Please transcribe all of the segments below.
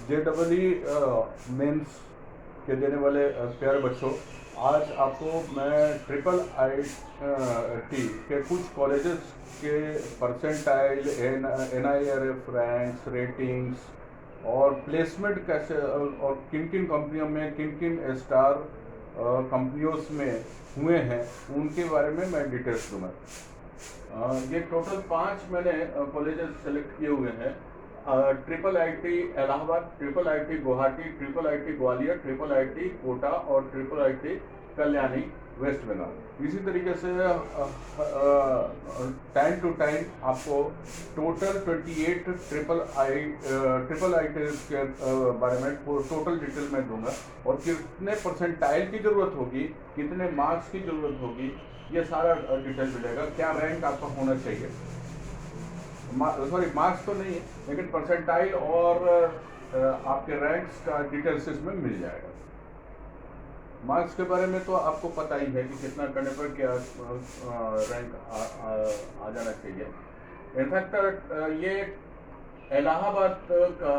JEE mains के देने वाले प्यारे बच्चों, आज आपको मैं IIT के कुछ कॉलेजेस के परसेंटाइल, NIRF रैंक्स, रेटिंग्स और प्लेसमेंट कैसे और किन किन कंपनियों में किन किन स्टार कंपनियों में हुए हैं उनके बारे में मैं डिटेल्स दूंगा। ये टोटल 5 मैंने कॉलेजेस सेलेक्ट किए हुए हैं। IIT Allahabad, IIT Guwahati, IIT Gwalior, IIT Kota और IIT कल्याणी वेस्ट बंगाल। इसी तरीके से टाइम टू टाइम आपको टोटल 28 IIT के बारे में टोटल डिटेल में दूंगा और कितने परसेंटाइल की ज़रूरत होगी, कितने मार्क्स की ज़रूरत होगी, ये सारा डिटेल मिलेगा। क्या रैंक आपका होना चाहिए, सॉरी मार्क्स तो नहीं है, लेकिन परसेंटाइल और आपके रैंक्स का डिटेल्स इसमें मिल जाएगा। मार्क्स के बारे में तो आपको पता ही है कि कितना करने पर क्या रैंक आ जाना चाहिए। इनफैक्ट ये इलाहाबाद का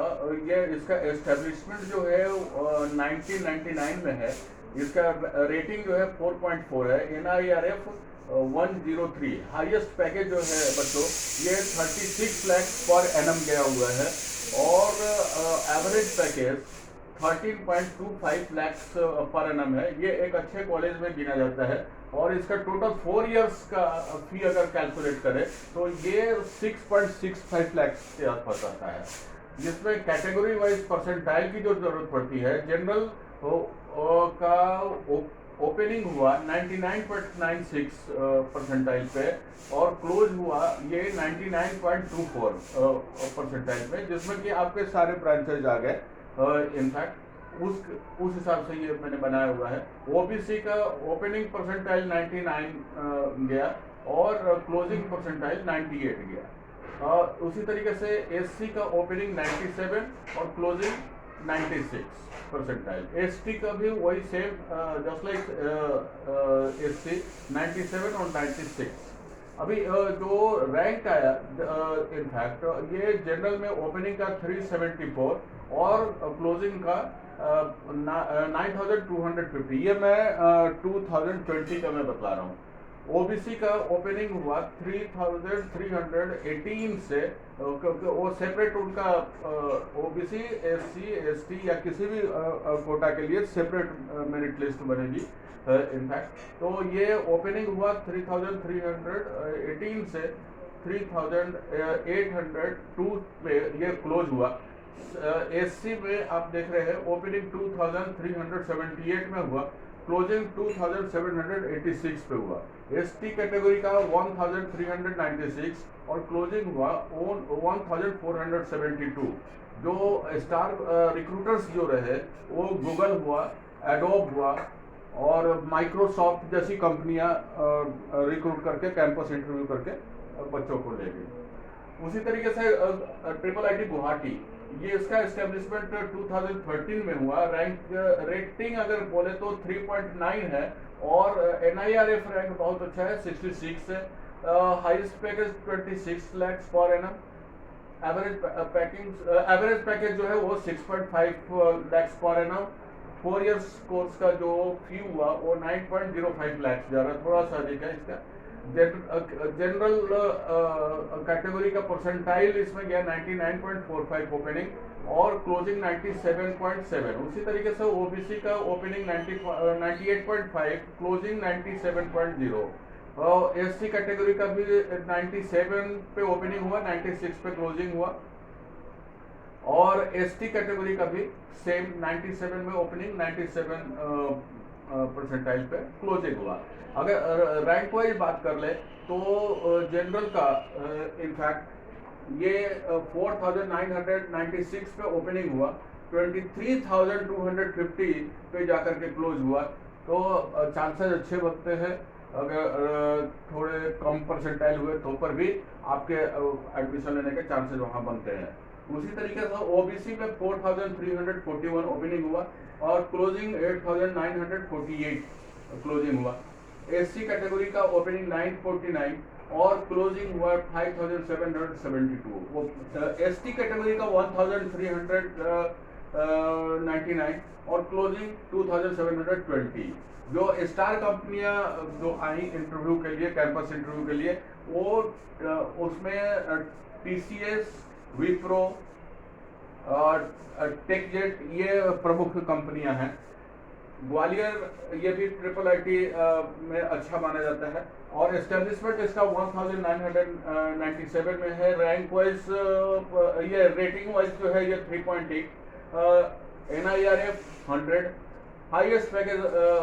इसका एस्टेब्लिशमेंट जो है 1999 में है। इसका रेटिंग जो है 4.4 है। NIRF 103 हाईएस्ट पैकेज जो है बच्चों ये 36 लाख पर एनम गया हुआ है और average package 13.25 lakh per annum है। ये एक अच्छे कॉलेज में गिना जाता है और इसका टोटल 4 इयर्स का फी अगर कैलकुलेट करें तो ये 6.65 लाख के आसपास आता है, जिसमें कैटेगरी वाइज परसेंटाइल की जो जरूरत पड़ती है। जनरल का ओपनिंग हुआ 99.96 परसेंटाइल पे और क्लोज हुआ ये 99.24 परसेंटाइल पे, जिसमें कि आपके सारे ब्रांचेज आ गए। इनफैक्ट उस हिसाब से ये मैंने बनाया हुआ है। OBC का ओपनिंग परसेंटाइल 99 गया और क्लोजिंग परसेंटाइल 98 गया। उसी तरीके से SC का ओपनिंग 97 और क्लोजिंग 96 परसेंटाइल। ST का भी वही सेम जस्ट लाइक SC 97 और 96। अभी जो रैंक आया इनफैक्ट ये जनरल में ओपनिंग का 374 और क्लोजिंग का 9250। ये मैं 2020 का मैं बता रहा हूँ। OBC का ओपनिंग हुआ 3318 से, क्योंकि वो सेपरेट उनका OBC, SC, ST या किसी भी कोटा के लिए सेपरेट मेरिट लिस्ट बनेगी इनफैक्ट। तो ये ओपनिंग हुआ 3318 से 3802 पे ये क्लोज हुआ। SC में आप देख रहे हैं ओपनिंग 2378 में हुआ, क्लोजिंग 2786 पे हुआ। ST कैटेगरी का 1396 और क्लोजिंग हुआ 1472। जो स्टार रिक्रूटर्स जो रहे वो गूगल हुआ, एडोब हुआ और माइक्रोसॉफ्ट जैसी कंपनियां रिक्रूट करके कैंपस इंटरव्यू करके बच्चों को ले गई। उसी तरीके से IIT गुवाहाटी, ये इसका एस्टेब्लिशमेंट 2013 में हुआ। रेटिंग अगर बोले तो 3.9 है और NIRF रैंक बहुत अच्छा है, 66 है। Highest package 26 lakh per annum. Average package जो है वो 6.5 lakh per annum. 4 years course का जो फी हुआ वो 9.05 लाख जा रहा है, थोड़ा सा अधिक है इसका। जनरल कैटेगरी का परसेंटाइल इसमें गया 99.45 ओपनिंग और क्लोजिंग 97.7। उसी तरीके से OBC का ओपनिंग 98.5, क्लोजिंग 97.0 और SC कैटेगरी का भी 97 पे ओपनिंग हुआ, 96 पे क्लोजिंग हुआ और ST कैटेगरी का भी सेम 97 में ओपनिंग, 97 परसेंटाइल पे क्लोजिंग हुआ। अगर रैंक वाइज बात कर ले तो जनरल का इनफैक्ट ये 4996 पे ओपनिंग हुआ, 23,250 पे जाकर के क्लोज हुआ। तो चांसेस अच्छे बनते हैं। अगर थोड़े कम परसेंटाइल हुए तो पर भी आपके एडमिशन लेने के चांसेस वहाँ बनते हैं। उसी तरीके से OBC में 4341 ओपनिंग हुआ और क्लोजिंग 8948 क्लोजिंग हुआ। SC कैटेगरी का ओपनिंग 949 और क्लोजिंग हुआ 5772। वो ST कैटेगरी का 1300 99 और क्लोजिंग 2720। जो स्टार कंपनियां जो आई इंटरव्यू के लिए, कैंपस इंटरव्यू के लिए, वो उसमें टीसीएस, विप्रो और टेकजेट, ये प्रमुख कंपनियां हैं। ग्वालियर ये भी ट्रिपल आईटी में अच्छा माना जाता है और एस्टेब्लिशमेंट इसका 1997 में है। रैंक वाइज ये रेटिंग वाइज जो है ये 3.8, NIRF 100, हाईएस्ट पैकेज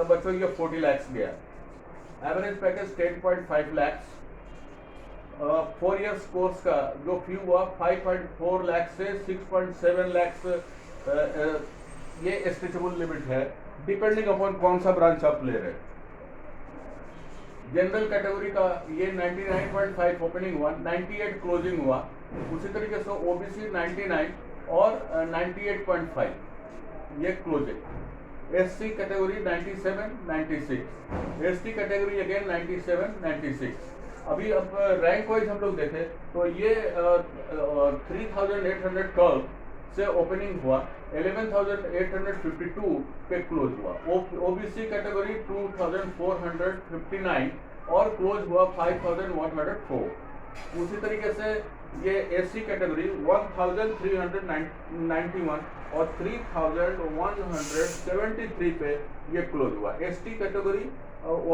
बच्चों ये 40 lakhs गया, average package 10.5 lakhs। 4 years course का जो फी हुआ 5.4 लाख से 6.7 lakhs, ये स्ट्रेचेबल लिमिट है डिपेंडिंग अपॉन कौन सा ब्रांच आप ले रहे हैं। जनरल कैटेगरी का ये 99.5 ओपनिंग हुआ, 98 क्लोजिंग हुआ। उसी तरीके से ओबीसी 99 और 98.5 ये closing. SC category 97, 96, ST category again 97, 96। अभी अब रैंक वाइज हम लोग देखें तो ये 3812 से ओपनिंग हुआ, 11,852 पे क्लोज हुआ। ओबीसी कैटेगरी 2,459 और क्लोज हुआ 5,104। उसी तरीके से ये एससी कैटेगरी 1,391 और 3,173 पे ये क्लोज हुआ। एसटी कैटेगरी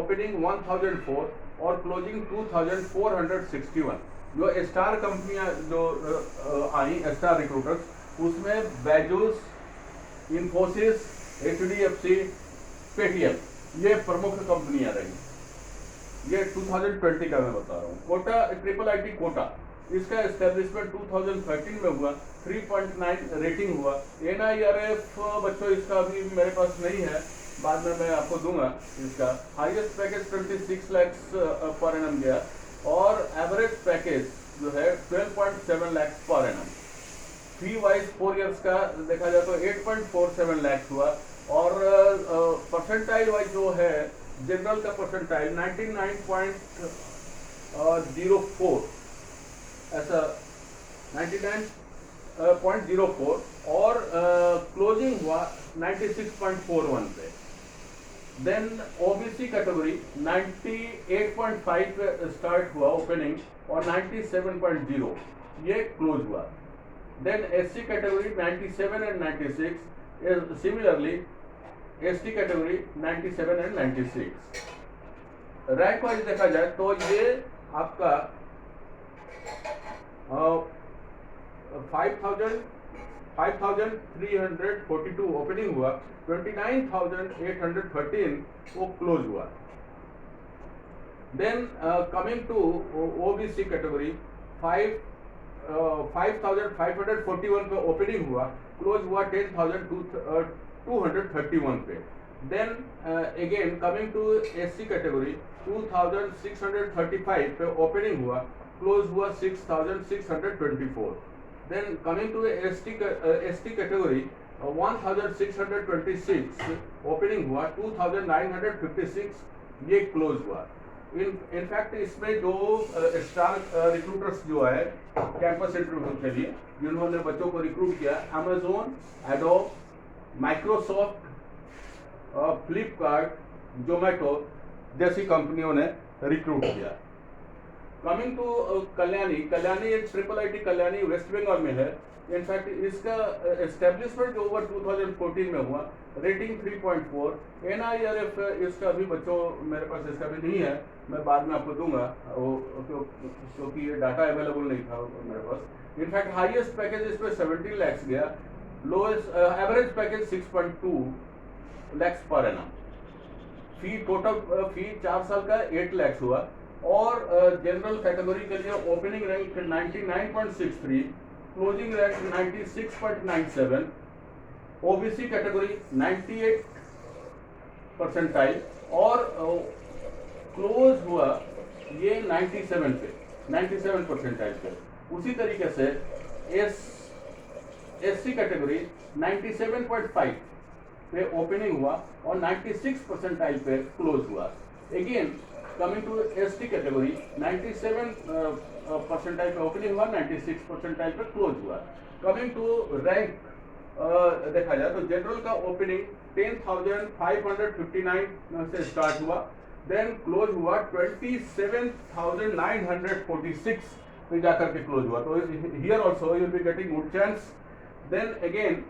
ओपनिंग 1,004 और क्लोजिंग 2,461। जो स्टार कंपनियां जो आई, स्टार रिक्रूटर्स, उसमें बैजूस, इन्फोसिस, HDFC, पेटीएम, ये प्रमुख कंपनियां रही। ये 2020 का मैं बता रहा हूँ। कोटा, ट्रिपल आईटी कोटा, इसका एस्टेब्लिशमेंट 2013 में हुआ, 3.9 रेटिंग हुआ। NIRF बच्चों इसका अभी मेरे पास नहीं है, बाद में मैं आपको दूंगा। इसका highest package 26 lakhs per annum गया और एवरेज पैकेज जो है 12.7 lakhs पर एनम। फी वाइज 4 years का देखा जाए तो 8.47 lakhs हुआ और परसेंटाइल वाइज जो है जनरल का परसेंटाइल 99.04, ऐसा 99.04 और क्लोजिंग हुआ 96.41 पे। देन ओबीसी कैटेगरी 98.5 पे स्टार्ट हुआ ओपनिंग और 97.0 ये क्लोज हुआ। Then SC category 97 and 96, similarly ST category 97 and 96। Rank wise देखा जाए तो ये आपका 5,342 ओपनिंग हुआ, 29,813 वो क्लोज हुआ। Then coming to OBC category 5,541 पे ओपनिंग हुआ, क्लोज हुआ 10,231 पे। Then again coming to SC category 2,635 पे ओपनिंग हुआ, क्लोज हुआ 6,624। Then coming to ST category 1,626 opening हुआ, 2,956 ये क्लोज हुआ। इनफैक्ट इसमें जो स्टार रिक्रूटर्स जो है कैंपस इंटरव्यू के लिए जिन्होंने बच्चों को रिक्रूट किया, Amazon, Adobe, Microsoft, Flipkart, Zomato जैसी कंपनियों ने रिक्रूट किया। कमिंग टू कल्याणी एक ट्रिपल आईटी कल्याणी वेस्ट बंगाल में है। इनफैक्ट इसका एस्टेब्लिशमेंट जो हुआ 2014 में हुआ, रेटिंग 3.4। NIRF इसका भी बच्चों मेरे पास इसका भी नहीं है, मैं बाद में आपको दूंगा क्योंकि ये डाटा अवेलेबल नहीं था मेरे पास। इनफैक्ट हाईएस्ट पैकेज इस पर 17 lakhs गया, lowest average package 6.2 lakhs per annum. Fee total fee 4 साल का 8 lakhs हुआ और जनरल कैटेगरी के लिए opening rank 99.63, closing rank 96.97, OBC category 98 percentile और क्लोज हुआ ये 97 पे, 97 परसेंटाइल पे। उसी तरीके से एससी कैटेगरी 97.5 पे ओपनिंग हुआ और 96 परसेंटाइल पे क्लोज हुआ। Again coming to ST category 97 percentile पे ओपनिंग हुआ, 96 परसेंटाइल पे क्लोज हुआ। कमिंग टू रैंक देखा जाए तो जनरल का ओपनिंग 10,559 से स्टार्ट हुआ, देन क्लोज हुआ 27,946 पे जाकर के क्लोज हुआ. तो here also you will be getting good chance. Then again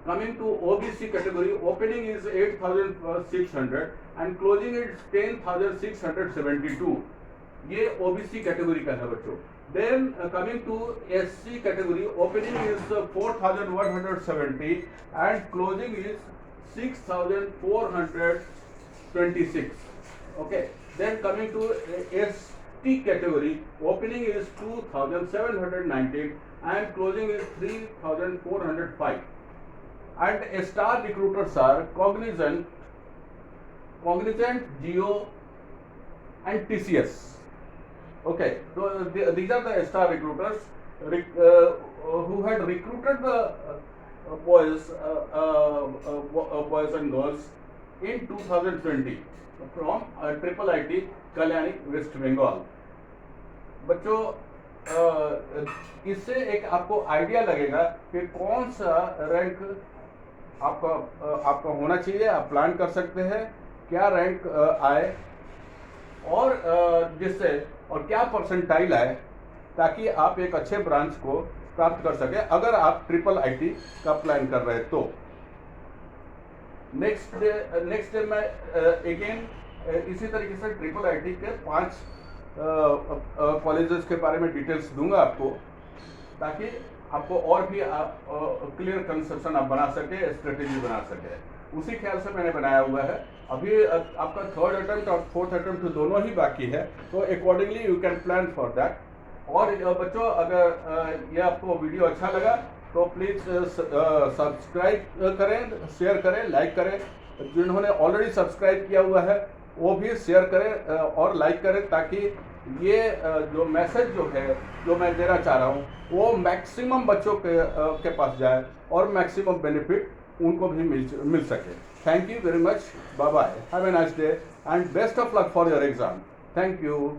coming to OBC category, opening is 8,600 and closing is 10,672. ये OBC category का है बच्चों. Then coming to SC category, opening is 4,170 and closing is 6,426. Okay. Then coming to ST category, opening is 2,719 and closing is 3,405. And star recruiters are Cognizant, Geo, and TCS. Okay, so these are the star recruiters who had recruited the boys and girls in 2020 from Triple IT Kalyani, West Bengal. बच्चों इससे एक आपको idea लगेगा कि कौन सा rank आपका होना चाहिए. आप प्लान कर सकते हैं क्या रैंक आए और जिससे और क्या परसेंटाइल आए, ताकि आप एक अच्छे ब्रांच को प्राप्त कर सके अगर आप ट्रिपल आईटी का प्लान कर रहे हैं. तो नेक्स्ट डे मैं अगेन इसी तरीके से ट्रिपल आईटी के 5 कॉलेजेस के बारे में डिटेल्स दूंगा आपको, ताकि आपको और भी क्लियर कंसेप्शन आप बना सके, स्ट्रेटेजी बना सके. उसी ख्याल से मैंने बनाया हुआ है. अभी आपका 3rd अटेम्प्ट और 4th अटेम्प्ट दोनों ही बाकी है, तो accordingly you can plan for that. और बच्चों अगर ये आपको वीडियो अच्छा लगा तो प्लीज़ सब्सक्राइब करें, शेयर करें, लाइक करें. जिन्होंने ऑलरेडी सब्सक्राइब किया हुआ है वो भी शेयर करें और लाइक करें, ताकि ये जो मैसेज जो है जो मैं देना चाह रहा हूँ वो मैक्सिमम बच्चों के पास जाए और मैक्सिमम बेनिफिट उनको भी मिल सके. Thank you very much. Bye bye. Have a nice day and best of luck for your exam. Thank you.